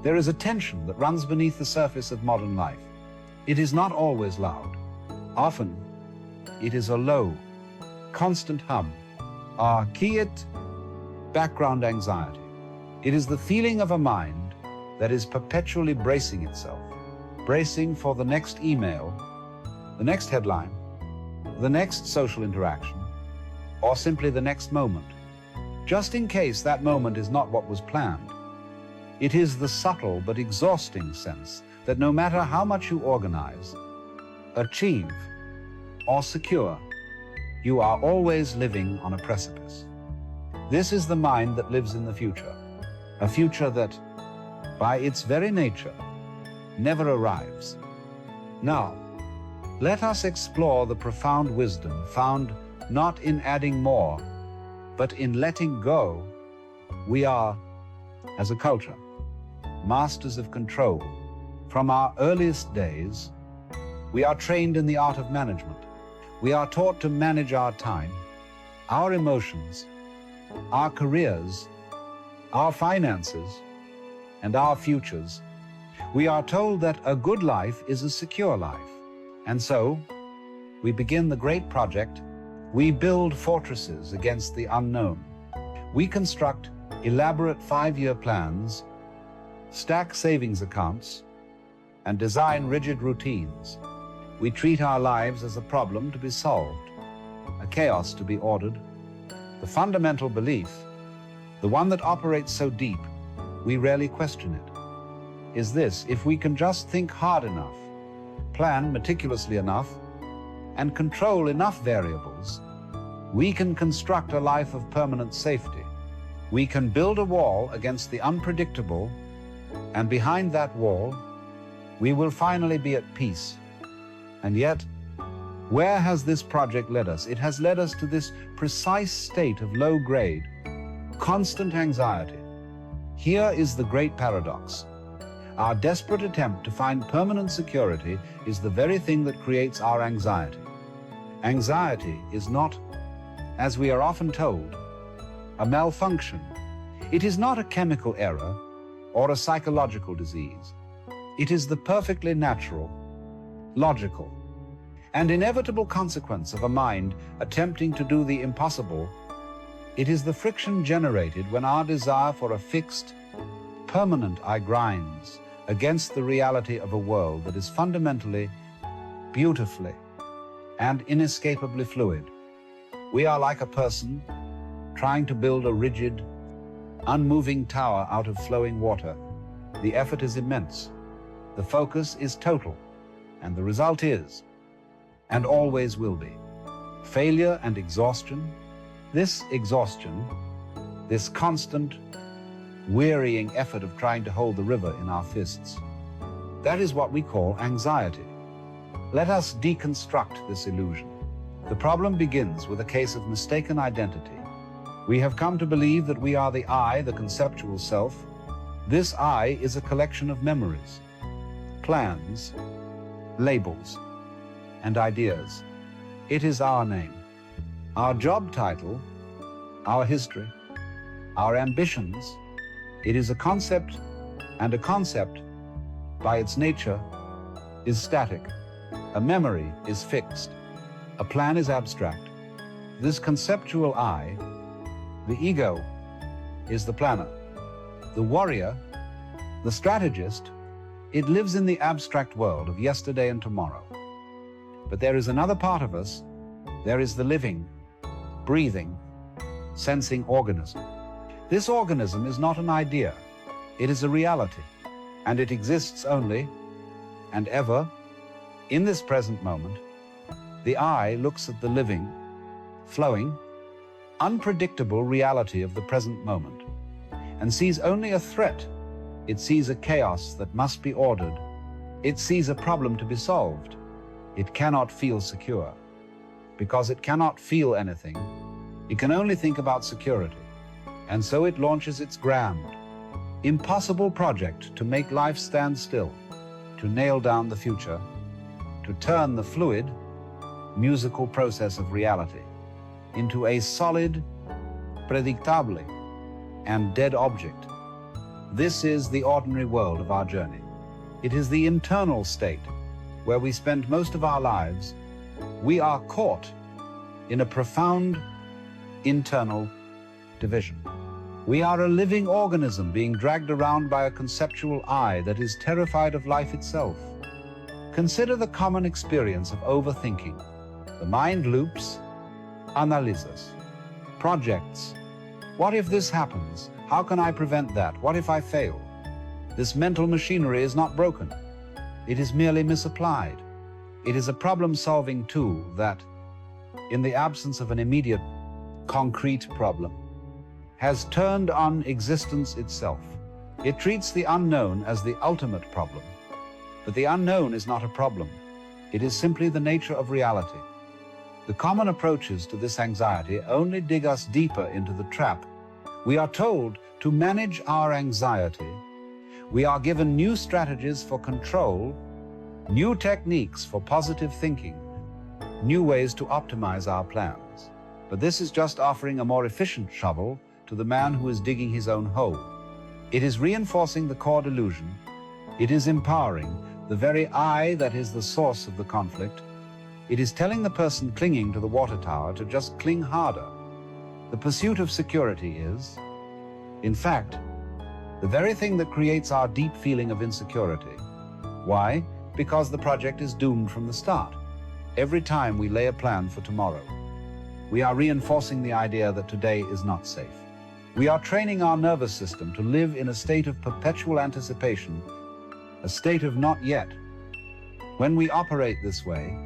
There is a tension that runs beneath the surface of modern life. It is not always loud. Often, it is a low, constant hum, a quiet background anxiety. It is the feeling of a mind that is perpetually bracing itself, bracing for the next email, the next headline, the next social interaction, or simply the next moment, just in case that moment is not what was planned. It is the subtle but exhausting sense that no matter how much you organize, achieve, or secure, you are always living on a precipice. This is the mind that lives in the future, a future that, by its very nature, never arrives. Now, let us explore the profound wisdom found not in adding more, but in letting go. We are, as a culture, masters of control. From our earliest days, we are trained in the art of management. We are taught to manage our time, our emotions, our careers, our finances, and our futures. We are told that a good life is a secure life. And so, we begin the great project. We build fortresses against the unknown. We construct elaborate 5-year plans, stack savings accounts, and design rigid routines. We treat our lives as a problem to be solved, a chaos to be ordered. The fundamental belief, the one that operates so deep, we rarely question it, is this: if we can just think hard enough, plan meticulously enough, and control enough variables, we can construct a life of permanent safety. We can build a wall against the unpredictable, and behind that wall, we will finally be at peace. And yet, where has this project led us? It has led us to this precise state of low grade, constant anxiety. Here is the great paradox. Our desperate attempt to find permanent security is the very thing that creates our anxiety. Anxiety is not, as we are often told, a malfunction. It is not a chemical error or a psychological disease. It is the perfectly natural, logical, and inevitable consequence of a mind attempting to do the impossible. It is the friction generated when our desire for a fixed, permanent I grinds against the reality of a world that is fundamentally, beautifully, and inescapably fluid. We are like a person trying to build a rigid, unmoving tower out of flowing water. The effort is immense. The focus is total, and the result is, and always will be, failure and exhaustion. This exhaustion, this constant, wearying effort of trying to hold the river in our fists, that is what we call anxiety. Let us deconstruct this illusion. The problem begins with a case of mistaken identity. We have come to believe that we are the I, the conceptual self. This I is a collection of memories, plans, labels, and ideas. It is our name, our job title, our history, our ambitions. It is a concept, and a concept, by its nature, is static. A memory is fixed. A plan is abstract. This conceptual I, the ego, is the planner. The warrior, the strategist, it lives in the abstract world of yesterday and tomorrow. But there is another part of us. There is the living, breathing, sensing organism. This organism is not an idea. It is a reality, and it exists only and ever in this present moment. The I looks at the living, flowing, unpredictable reality of the present moment and sees only a threat. It sees a chaos that must be ordered. It sees a problem to be solved. It cannot feel secure. Because it cannot feel anything, it can only think about security. And so it launches its grand, impossible project to make life stand still, to nail down the future, to turn the fluid, musical process of reality into a solid, predictable, and dead object. This is the ordinary world of our journey. It is the internal state where we spend most of our lives. We are caught in a profound internal division. We are a living organism being dragged around by a conceptual I that is terrified of life itself. Consider the common experience of overthinking. The mind loops, analyzes, projects. What if this happens? How can I prevent that? What if I fail? This mental machinery is not broken. It is merely misapplied. It is a problem-solving tool that, in the absence of an immediate, concrete problem, has turned on existence itself. It treats the unknown as the ultimate problem. But the unknown is not a problem. It is simply the nature of reality. The common approaches to this anxiety only dig us deeper into the trap. We are told to manage our anxiety. We are given new strategies for control, new techniques for positive thinking, new ways to optimize our plans. But this is just offering a more efficient shovel to the man who is digging his own hole. It is reinforcing the core delusion. It is empowering the very I that is the source of the conflict. It is telling the person clinging to the water tower to just cling harder. The pursuit of security is, in fact, the very thing that creates our deep feeling of insecurity. Why? Because the project is doomed from the start. Every time we lay a plan for tomorrow, we are reinforcing the idea that today is not safe. We are training our nervous system to live in a state of perpetual anticipation, a state of not yet. When we operate this way,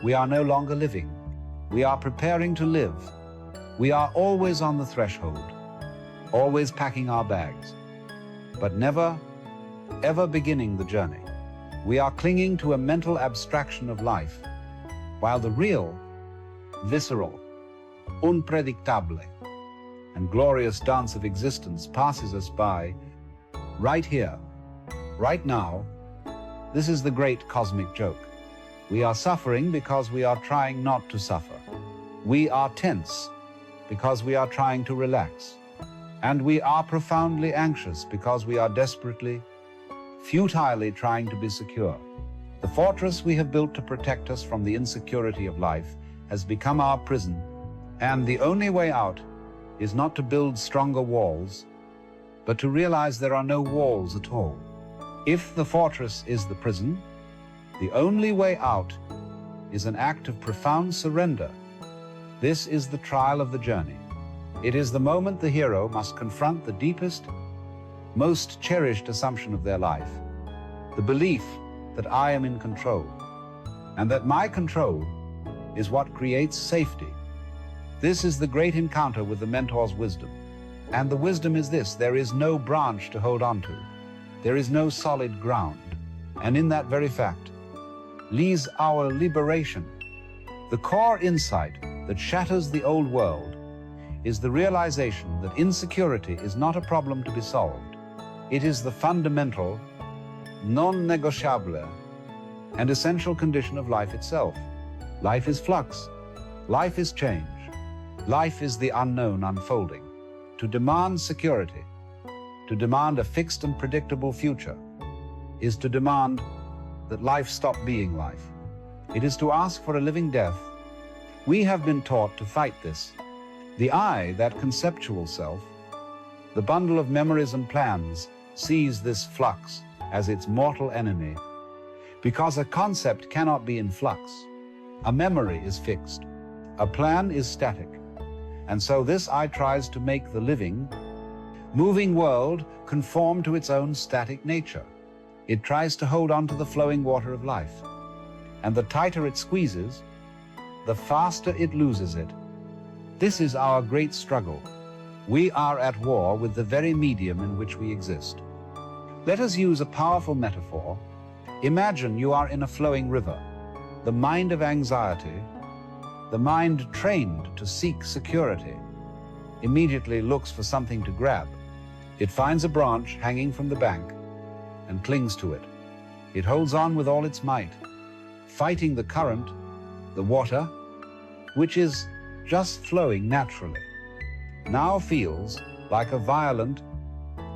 we are no longer living. We are preparing to live. We are always on the threshold, always packing our bags, but never, ever beginning the journey. We are clinging to a mental abstraction of life, while the real, visceral, unpredictable, and glorious dance of existence passes us by right here, right now. This is the great cosmic joke. We are suffering because we are trying not to suffer. We are tense because we are trying to relax. And we are profoundly anxious because we are desperately, futilely trying to be secure. The fortress we have built to protect us from the insecurity of life has become our prison, and the only way out is not to build stronger walls, but to realize there are no walls at all. If the fortress is the prison, the only way out is an act of profound surrender. This is the trial of the journey. It is the moment the hero must confront the deepest, most cherished assumption of their life, the belief that I am in control, and that my control is what creates safety. This is the great encounter with the mentor's wisdom. And the wisdom is this: there is no branch to hold on to. There is no solid ground. And in that very fact lies our liberation. The core insight that shatters the old world is the realization that insecurity is not a problem to be solved. It is the fundamental, non-negotiable, and essential condition of life itself. Life is flux. Life is change. Life is the unknown unfolding. To demand security, to demand a fixed and predictable future, is to demand that life stop being life. It is to ask for a living death. We have been taught to fight this. The I, that conceptual self, the bundle of memories and plans, sees this flux as its mortal enemy, because a concept cannot be in flux. A memory is fixed. A plan is static. And so this I tries to make the living, moving world conform to its own static nature. It tries to hold on to the flowing water of life. And the tighter it squeezes, the faster it loses it. This is our great struggle. We are at war with the very medium in which we exist. Let us use a powerful metaphor. Imagine you are in a flowing river. The mind of anxiety, the mind trained to seek security, immediately looks for something to grab. It finds a branch hanging from the bank and clings to it. It holds on with all its might, fighting the current, the water, which is just flowing naturally. Now feels like a violent,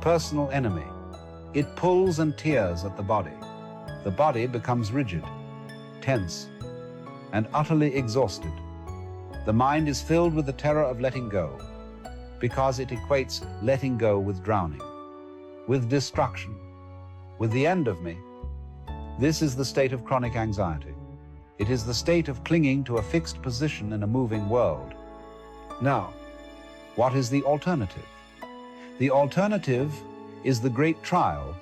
personal enemy. It pulls and tears at the body. The body becomes rigid, tense, and utterly exhausted. The mind is filled with the terror of letting go, because it equates letting go with drowning, with destruction, with the end of me. This is the state of chronic anxiety. It is the state of clinging to a fixed position in a moving world. Now, what is the alternative? The alternative is the great trial.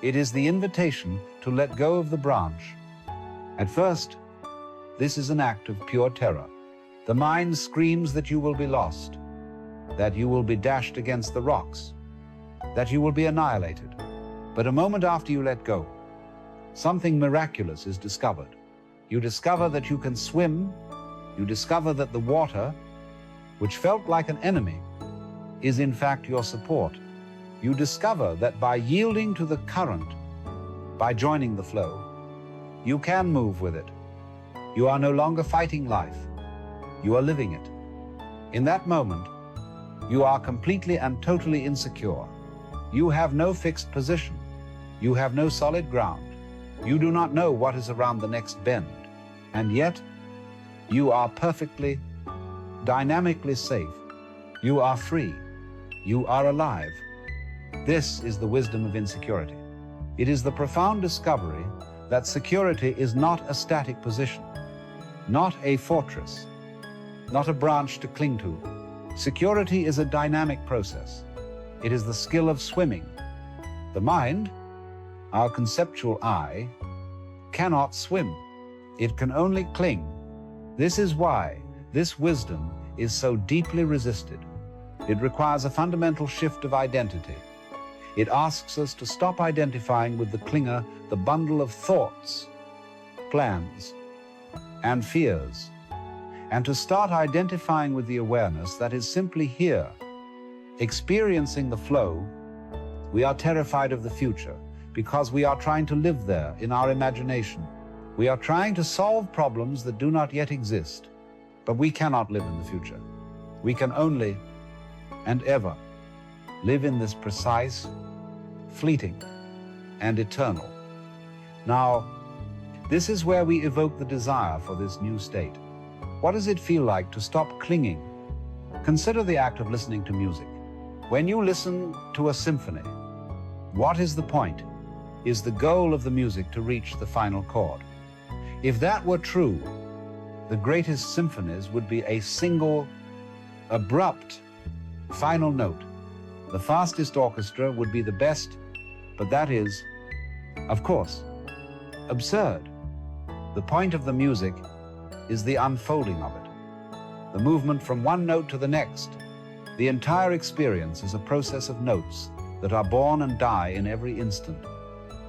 It is the invitation to let go of the branch. At first, this is an act of pure terror. The mind screams that you will be lost, that you will be dashed against the rocks, that you will be annihilated. But a moment after you let go, something miraculous is discovered. You discover that you can swim. You discover that the water, which felt like an enemy, is in fact your support. You discover that by yielding to the current, by joining the flow, you can move with it. You are no longer fighting life. You are living it. In that moment, you are completely and totally insecure. You have no fixed position. You have no solid ground. You do not know what is around the next bend. And yet, you are perfectly, dynamically safe. You are free. You are alive. This is the wisdom of insecurity. It is the profound discovery that security is not a static position, not a fortress, not a branch to cling to. Security is a dynamic process. It is the skill of swimming. The mind, our conceptual I, cannot swim. It can only cling. This is why this wisdom is so deeply resisted. It requires a fundamental shift of identity. It asks us to stop identifying with the clinger, the bundle of thoughts, plans, and fears, and to start identifying with the awareness that is simply here, experiencing the flow. We are terrified of the future because we are trying to live there in our imagination. We are trying to solve problems that do not yet exist, but we cannot live in the future. We can only and ever live in this precise, fleeting, and eternal. Now, this is where we evoke the desire for this new state. What does it feel like to stop clinging? Consider the act of listening to music. When you listen to a symphony, what is the point? Is the goal of the music to reach the final chord? If that were true, the greatest symphonies would be a single, abrupt, final note. The fastest orchestra would be the best, but that is, of course, absurd. The point of the music is the unfolding of it, the movement from one note to the next. The entire experience is a process of notes that are born and die in every instant.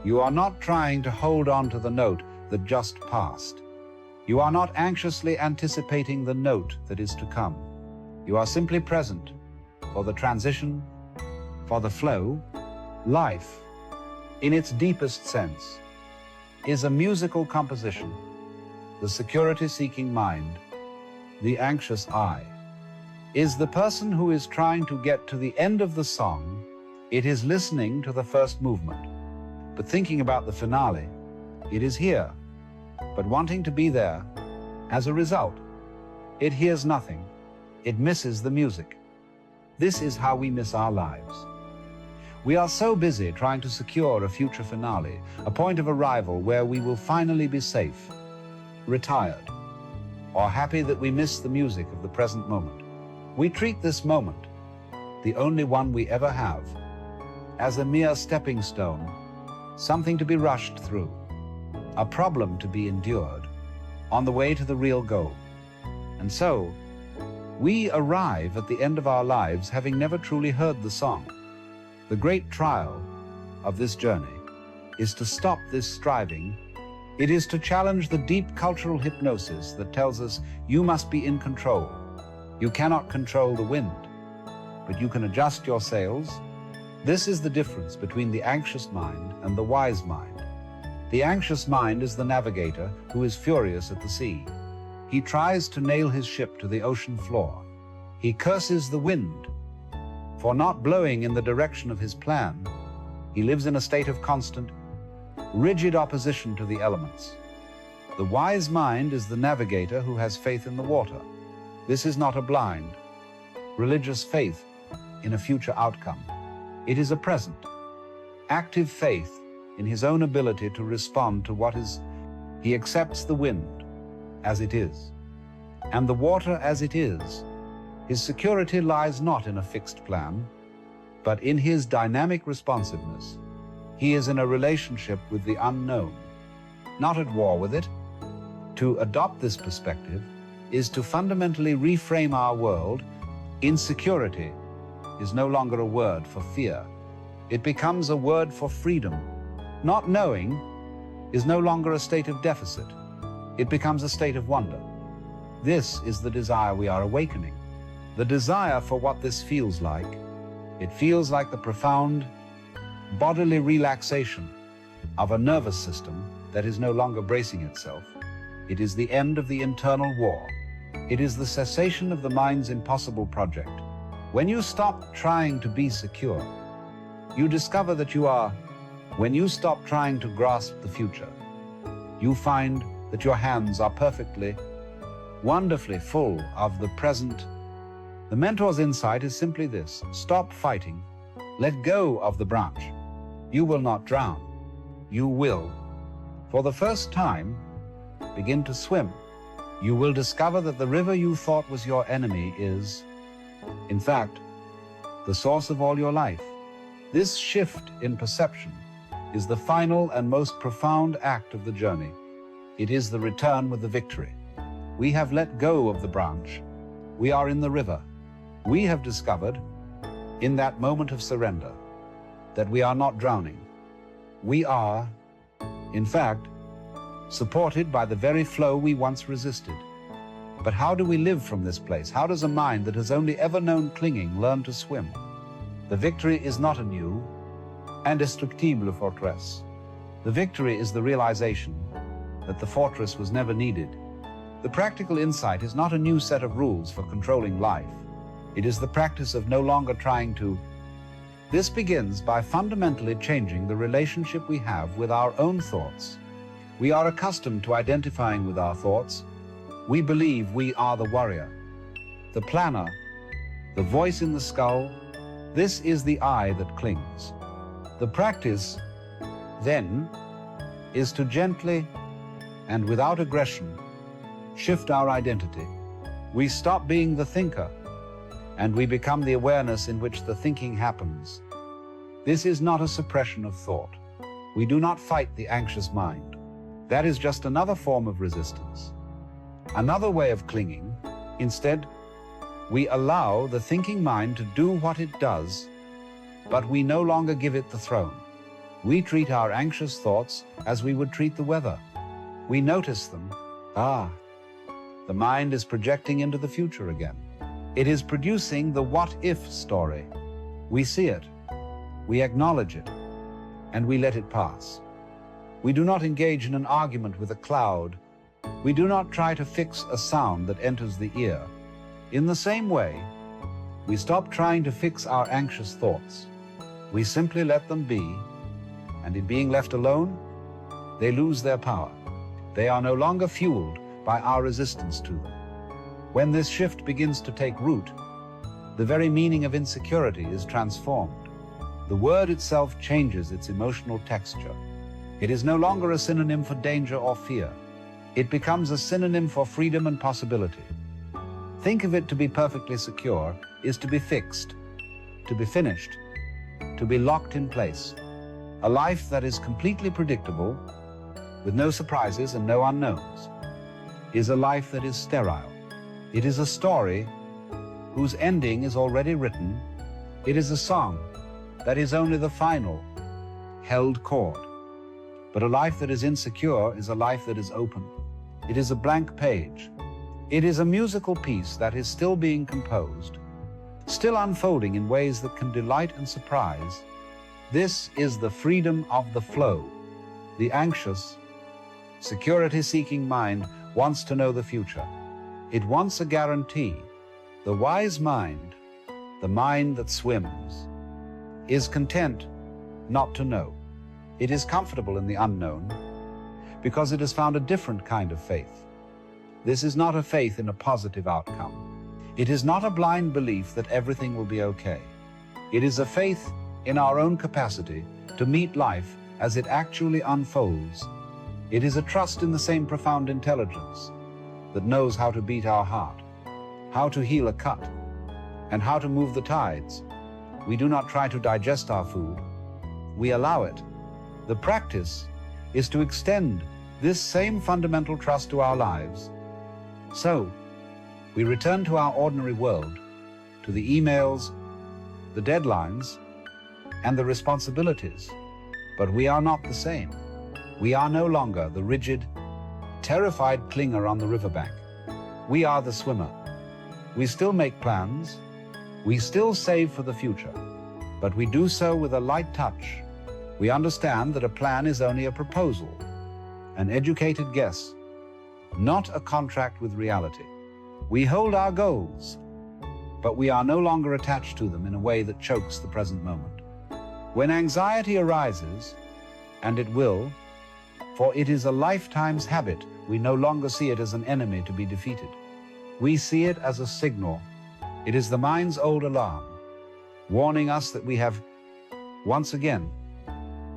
You are not trying to hold on to the note that just passed. You are not anxiously anticipating the note that is to come. You are simply present for the transition, for the flow. Life, in its deepest sense, is a musical composition. The security-seeking mind, the anxious I, is the person who is trying to get to the end of the song. It is listening to the first movement, but thinking about the finale. It is here, but wanting to be there. As a result, it hears nothing. It misses the music. This is how we miss our lives. We are so busy trying to secure a future finale, a point of arrival where we will finally be safe, retired, or happy that we miss the music of the present moment. We treat this moment, the only one we ever have, as a mere stepping stone, something to be rushed through, a problem to be endured, on the way to the real goal. And so, we arrive at the end of our lives having never truly heard the song. The great trial of this journey is to stop this striving. It is to challenge the deep cultural hypnosis that tells us you must be in control. You cannot control the wind, but you can adjust your sails. This is the difference between the anxious mind and the wise mind. The anxious mind is the navigator who is furious at the sea. He tries to nail his ship to the ocean floor. He curses the wind for not blowing in the direction of his plan. He lives in a state of constant, rigid opposition to the elements. The wise mind is the navigator who has faith in the water. This is not a blind, religious faith in a future outcome. It is a present, active faith in his own ability to respond to what is. He accepts the wind as it is, and the water as it is. His security lies not in a fixed plan, but in his dynamic responsiveness. He is in a relationship with the unknown, not at war with it. To adopt this perspective is to fundamentally reframe our world. Insecurity is no longer a word for fear. It becomes a word for freedom. Not knowing is no longer a state of deficit. It becomes a state of wonder. This is the desire we are awakening. The desire for what this feels like. It feels like the profound bodily relaxation of a nervous system that is no longer bracing itself. It is the end of the internal war. It is the cessation of the mind's impossible project. When you stop trying to be secure, you discover that you are. When you stop trying to grasp the future, you find that your hands are perfectly, wonderfully full of the present. The mentor's insight is simply this: stop fighting. Let go of the branch. You will not drown. You will, for the first time, begin to swim. You will discover that the river you thought was your enemy is, in fact, the source of all your life. This shift in perception is the final and most profound act of the journey. It is the return with the victory. We have let go of the branch. We are in the river. We have discovered, in that moment of surrender, that we are not drowning. We are, in fact, supported by the very flow we once resisted. But how do we live from this place? How does a mind that has only ever known clinging learn to swim? The victory is not a new, indestructible fortress. The victory is the realization that the fortress was never needed. The practical insight is not a new set of rules for controlling life. It is the practice of no longer trying to. This begins by fundamentally changing the relationship we have with our own thoughts. We are accustomed to identifying with our thoughts. We believe we are the warrior, the planner, the voice in the skull. This is the I that clings. The practice, then, is to gently and without aggression shift our identity. We stop being the thinker, and we become the awareness in which the thinking happens. This is not a suppression of thought. We do not fight the anxious mind. That is just another form of resistance, another way of clinging. Instead, we allow the thinking mind to do what it does, but we no longer give it the throne. We treat our anxious thoughts as we would treat the weather. We notice them. The mind is projecting into the future again. It is producing the what-if story. We see it, we acknowledge it, and we let it pass. We do not engage in an argument with a cloud. We do not try to fix a sound that enters the ear. In the same way, we stop trying to fix our anxious thoughts. We simply let them be, and in being left alone, they lose their power. They are no longer fueled by our resistance to them. When this shift begins to take root, the very meaning of insecurity is transformed. The word itself changes its emotional texture. It is no longer a synonym for danger or fear. It becomes a synonym for freedom and possibility. Think of it: to be perfectly secure is to be fixed, to be finished, to be locked in place. A life that is completely predictable, with no surprises and no unknowns, is a life that is sterile. It is a story whose ending is already written. It is a song that is only the final, held chord. But a life that is insecure is a life that is open. It is a blank page. It is a musical piece that is still being composed, still unfolding in ways that can delight and surprise. This is the freedom of the flow. The anxious, security-seeking mind wants to know the future. It wants a guarantee. The wise mind, the mind that swims, is content not to know. It is comfortable in the unknown because it has found a different kind of faith. This is not a faith in a positive outcome. It is not a blind belief that everything will be okay. It is a faith in our own capacity to meet life as it actually unfolds. It is a trust in the same profound intelligence that knows how to beat our heart, how to heal a cut, and how to move the tides. We do not try to digest our food. We allow it. The practice is to extend this same fundamental trust to our lives. So, we return to our ordinary world, to the emails, the deadlines, and the responsibilities. But we are not the same. We are no longer the rigid, terrified clinger on the riverbank. We are the swimmer. We still make plans. We still save for the future. But we do so with a light touch. We understand that a plan is only a proposal, an educated guess, not a contract with reality. We hold our goals, but we are no longer attached to them in a way that chokes the present moment. When anxiety arises, and it will, for it is a lifetime's habit, we no longer see it as an enemy to be defeated. We see it as a signal. It is the mind's old alarm, warning us that we have, once again,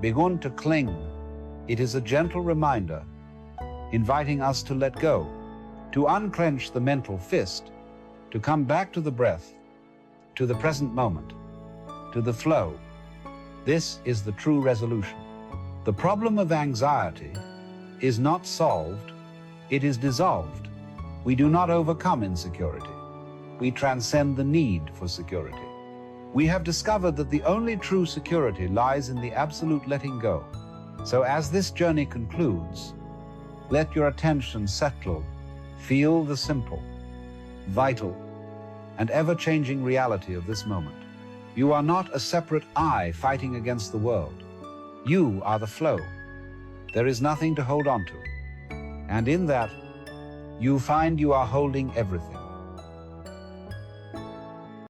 begun to cling. It is a gentle reminder, inviting us to let go, to unclench the mental fist, to come back to the breath, to the present moment, to the flow. This is the true resolution. The problem of anxiety is not solved, it is dissolved. We do not overcome insecurity. We transcend the need for security. We have discovered that the only true security lies in the absolute letting go. So as this journey concludes, let your attention settle. Feel the simple, vital, and ever-changing reality of this moment. You are not a separate I fighting against the world. You are the flow. There is nothing to hold on to. And in that, you find you are holding everything.